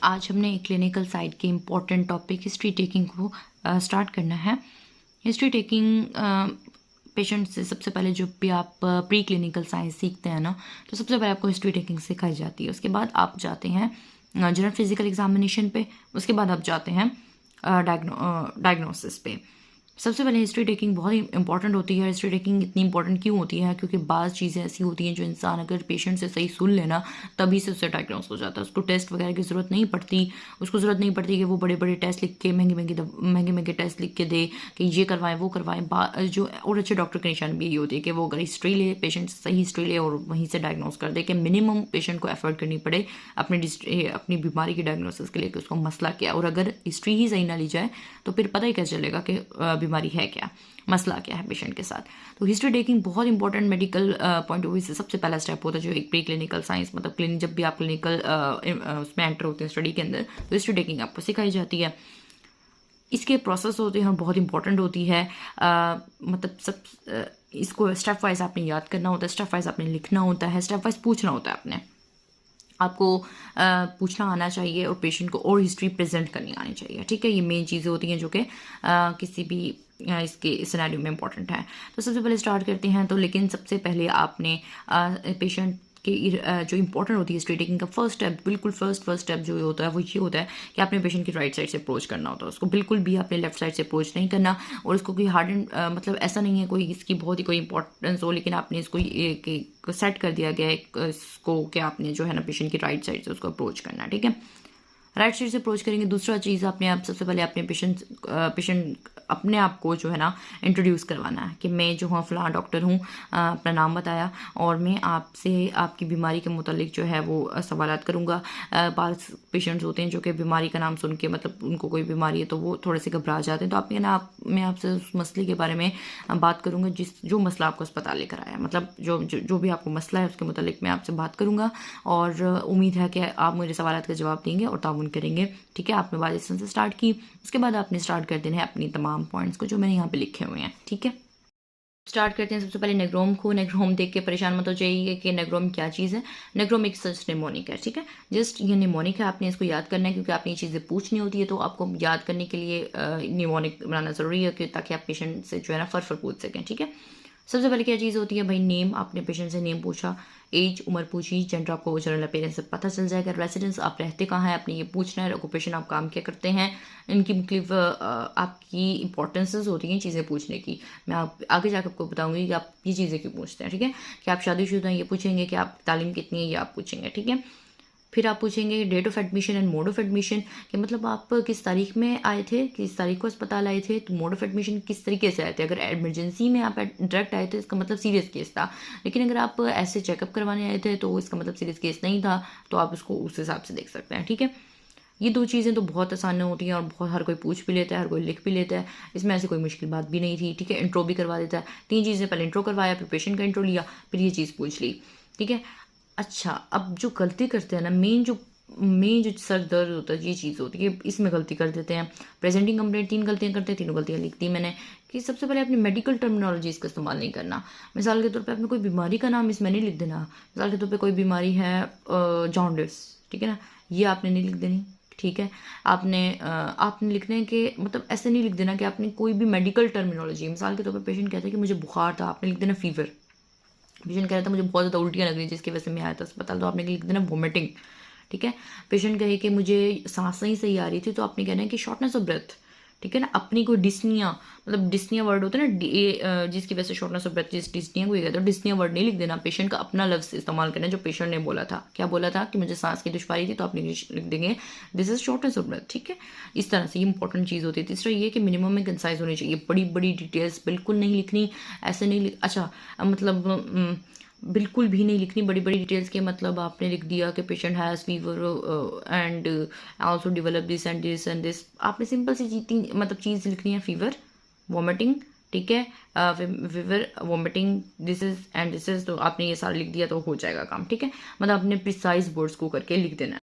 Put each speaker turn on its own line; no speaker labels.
आज हमने clinical side के इम्पॉर्टेंट टॉपिक हिस्ट्री टेकिंग को स्टार्ट करना है। हिस्ट्री टेकिंग पेशेंट से सबसे पहले जो भी आप प्री क्लिनिकल साइंस सीखते हैं ना, तो सबसे पहले आपको हिस्ट्री टेकिंग सिखाई जाती है। उसके बाद आप जाते हैं जनरल फिजिकल एग्जामिनेशन पे, उसके बाद आप जाते हैं डायग्नोसिस पे। सबसे पहले हिस्ट्री टेकिंग बहुत ही इंपॉर्टेंट होती है। हिस्ट्री टेकिंग इतनी इंपॉर्टेंट क्यों होती है? क्योंकि बाज़ चीज़ें ऐसी होती हैं जो इंसान अगर पेशेंट से सही सुन लेना तभी से उससे डायग्नोस हो जाता है। उसको टेस्ट वगैरह की ज़रूरत नहीं पड़ती। उसको ज़रूरत नहीं पड़ती कि वो बड़े बड़े टेस्ट लिख के महंगे टेस्ट लिख के दे कि ये करवाएं वो करवाएं। जो और अच्छे डॉक्टर की निशानी भी यही होती है कि वो अगर हिस्ट्री ले, पेशेंट सही हिस्ट्री ले और वहीं से डायग्नोस कर दे, कि मिनिमम पेशेंट को एफर्ट करनी पड़े अपनी बीमारी की डायग्नोसिस के लिए कि उसको मसला क्या है। और अगर हिस्ट्री ही सही ना ली जाए तो फिर पता ही कैसे चलेगा कि बीमारी है क्या, मसला क्या है पेशेंट के साथ। तो हिस्ट्री टेकिंग बहुत important medical point of view से सबसे पहला स्टेप होता है, जो एक प्री क्लिनिकल साइंस मतलब जब भी आप क्लिनिकल उसमें एंटर होते हैं स्टडी के अंदर, तो हिस्ट्री टेकिंग आपको सिखाई जाती है। इसके प्रोसेस होते हैं बहुत इंपॉर्टेंट होती है। इसको स्टेप वाइज आपने याद करना होता है, स्टेप वाइज आपने लिखना होता है, स्टेप वाइज पूछना होता है। आपको पूछना आना चाहिए और पेशेंट को और हिस्ट्री प्रेजेंट करनी आनी चाहिए। ठीक है, ये मेन चीज़ें होती हैं जो कि किसी भी इसके सिनेरियो में इंपॉर्टेंट है। तो सबसे पहले स्टार्ट करते हैं। तो लेकिन सबसे पहले आपने पेशेंट के जो इंपॉर्टेंट होती है हिस्ट्री टेकिंग का फर्स्ट स्टेप, बिल्कुल फर्स्ट स्टेप जो होता है वो ये होता है कि आपने पेशेंट की राइट साइड से अप्रोच करना होता है। उसको बिल्कुल भी आपने लेफ्ट साइड से अप्रोच नहीं करना। और उसको कोई हार्ड एंड मतलब ऐसा नहीं है कोई इसकी बहुत ही कोई इंपॉर्टेंस हो, लेकिन आपने इसको सेट कर दिया गया है इसको कि आपने जो है ना पेशेंट की राइट साइड से उसको अप्रोच करना है। ठीक है, राइट साइड से अप्रोच करेंगे। दूसरा चीज़ आप सबसे पहले अपने पेशेंट अपने आप को जो है ना इंट्रोड्यूस करवाना है कि मैं जो हूँ फलां डॉक्टर हूँ, अपना नाम बताया और मैं आपसे आपकी बीमारी के मुतालिक जो है वो सवालात करूँगा। बाज़ पेशेंट्स होते हैं जो कि बीमारी का नाम सुन के मतलब उनको कोई बीमारी है तो वो थोड़े से घबरा जाते हैं। तो आपने ना मैं आपसे उस मसले के बारे में बात करूँगा जो मसला आपको अस्पताल लेकर आया, मतलब जो भी आपको मसला है उसके मुतालिक मैं आपसे बात करूँगा और उम्मीद है कि आप मेरे सवालात का जवाब देंगे और ताउन करेंगे। ठीक है, आपने वाजिब से स्टार्ट की, उसके बाद आपने स्टार्ट कर देना है अपनी तमाम पॉइंट्स को जो मैंने यहाँ पे लिखे हुए हैं। ठीक है, स्टार्ट करते हैं। सबसे पहले नेग्रोम को। नेग्रोम देख के परेशान मत हो जाइए कि नेग्रोम क्या चीज़ है। नेग्रोम एक सच निमोनिक है। ठीक है, जस्ट ये निमोनिक है, आपने इसको याद करना है क्योंकि आपने ये चीज़ें पूछनी होती है। तो आपको याद करने के लिए निमोनिक बनाना ज़रूरी है ताकि आप पेशेंट से जो है ना फर पूछ सकें। ठीक है, सबसे पहले क्या चीज़ होती है भाई, नेम। आपने पेशेंट से नेम पूछा, एज उम्र पूछी, जेंडर आपको जनरल अपीयरेंस से पता चल जाएगा, रेसिडेंस आप रहते कहाँ हैं आपने ये पूछना है, ऑक्यूपेशन आप काम क्या करते हैं, इनकी मुख्तलिफ आपकी इंपॉर्टेंसेस होती हैं चीज़ें पूछने की। मैं आगे जाकर आपको बताऊंगी कि आप ये चीज़ें क्यों पूछते हैं। ठीक है, कि आप शादीशुदा हैं ये पूछेंगे, कि आप तालीम कितनी है ये आप पूछेंगे। ठीक है, फिर आप पूछेंगे date of admission and mode of admission, कि मतलब आप किस तारीख में आए थे, किस तारीख को अस्पताल आए थे, तो मोड ऑफ एडमिशन किस तरीके से आए थे। अगर इमरजेंसी में आप डायरेक्ट आए थे इसका मतलब सीरियस केस था, लेकिन अगर आप ऐसे चेकअप करवाने आए थे तो इसका मतलब सीरियस केस नहीं था, तो आप उसको उस हिसाब से देख सकते हैं। ठीक है, ये दो चीज़ें तो बहुत आसान होती हैं और बहुत हर कोई पूछ भी लेता है, हर कोई लिख भी लेता है, इसमें ऐसी कोई मुश्किल बात भी नहीं थी। ठीक है, इंट्रो भी करवा देता है। 3 चीज़ें, पहले इंट्रो करवाया, फिर पेशेंट का इंट्रो लिया, फिर ये चीज़ पूछ ली। ठीक है, अच्छा अब जो गलती करते हैं ना, मेन जो सर दर्द होता है ये चीज़ होती है, इसमें गलती कर देते हैं। प्रेजेंटिंग कंप्लेंट 3 गलतियां करते हैं, तीनों गलतियां लिख दी मैंने। कि सबसे पहले अपनी मेडिकल टर्मिनोलॉजी इसका इस्तेमाल नहीं करना। मिसाल के तौर पे आपने कोई बीमारी का नाम इसमें नहीं लिख देना। मिसाल के तौर पे कोई बीमारी है जॉन्डिस, ठीक है ना, ये आपने नहीं लिख देनी। ठीक है, आपने लिखना है कि मतलब ऐसे नहीं लिख देना कि आपने कोई भी मेडिकल टर्मिनोलॉजी, मिसाल के तौर पर पेशेंट कहता है कि मुझे बुखार था, आपने लिख देना फीवर। पेशेंट कह रहा था मुझे बहुत ज़्यादा उल्टियाँ लग रही जिसकी वजह से मैं आया था अस्पताल, तो आपने लिख देना वोमिटिंग। ठीक है, पेशेंट कहे कि मुझे सांस नहीं सही आ रही थी, तो आपने कहना है कि शॉर्टनेस ऑफ ब्रेथ। ठीक है ना, अपनी कोई डिस्निया, मतलब डिस्निया वर्ड होता है ना जिसकी वजह से शॉर्टनेस ऑफ ब्रेथ, जिस डिस्निया को कहते हैं, डिस्निया वर्ड नहीं लिख देना। पेशेंट का अपना लफ्ज़ इस्तेमाल करना जो पेशेंट ने बोला था। क्या बोला था कि मुझे सांस की दुश्वारी थी, तो आप लिख देंगे this is shortness of breath. ठीक है, इस तरह से ये इंपॉर्टेंट चीज़ होती है। तीसरा ये कि मिनिमम में कंसाइज होनी चाहिए, बड़ी बड़ी डिटेल्स बिल्कुल नहीं लिखनी, ऐसे नहीं अच्छा मतलब बिल्कुल भी नहीं लिखनी बड़ी बड़ी डिटेल्स के। मतलब आपने लिख दिया कि patient has fever and also develop this and this and this, आपने सिंपल सी मतलब चीज़ लिखनी है, फीवर, वॉमिटिंग। ठीक है, fever, vomiting, this is and this is, तो आपने ये सारा लिख दिया तो हो जाएगा काम। ठीक है, मतलब अपने प्रिसाइज वर्ड्स को करके लिख देना